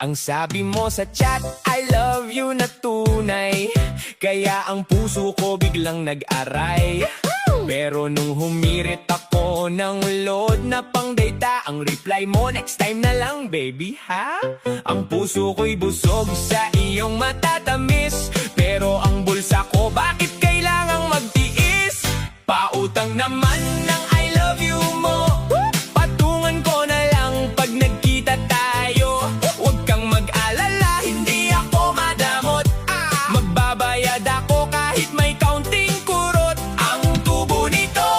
Ang sabi mo sa chat, I love you na tunay, kaya ang puso ko biglang nag-aray. Pero nung humirit ako ng load na pang data, ang reply mo, next time na lang baby ha. Ang puso ko'y busog sa iyong matatamis, pero ang bulsa ko bakit kailangang magtiis? Pautang naman ng I love you mo, patungan ko na lang pag nagkita tayo. Huwag kang mag-alala, hindi ako madamot, magbabayad ako kahit may counting kurot. Ang tubo nito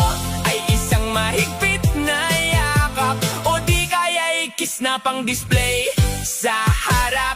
ay isang mahigpit na yakap, o di kaya kiss na pang display sa harap.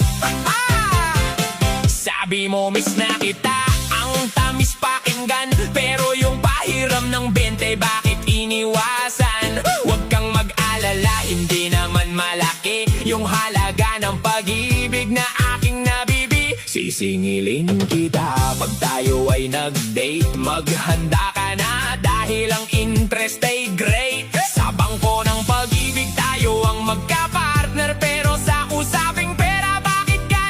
Sabi mo miss na kita, ang tamis pakinggan, pero yung pahiram ng 20 bakit iniwasan? Huwag kang mag-alala, hindi naman malaki yung halaga ng pag-ibig na aking nabibi. Sisingilin kita pag tayo ay nag-date, maghanda ka na dahil ang interest ay great. Sa bangko ng pag-ibig tayo ang magka-partner, pero sa usaping pera bakit ka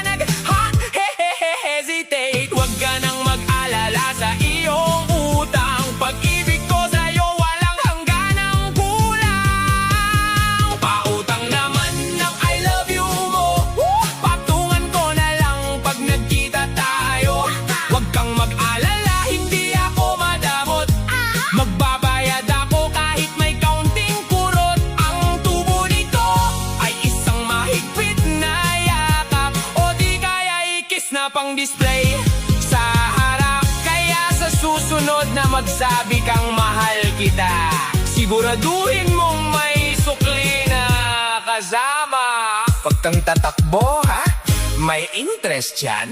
hesitate? Huwag ka nang mag-alala sa iyong utang, pag-ibig ko sa'yo walang hangganang kulang. Pautang naman ng I love you mo, patungan ko na lang pag nagkita tayo. Huwag kang mag-alala, hindi ako madamot, magbabayad ako kahit may counting kurot. Ang tubo nito ay isang mahigpit na yakap, o di kaya i-kiss na pang display sa harap. Kaya sa susunod na magsabi kang mahal kita, siguraduhin mong may sukli na kasama. Pag kang tatakbo ha, may interest yan.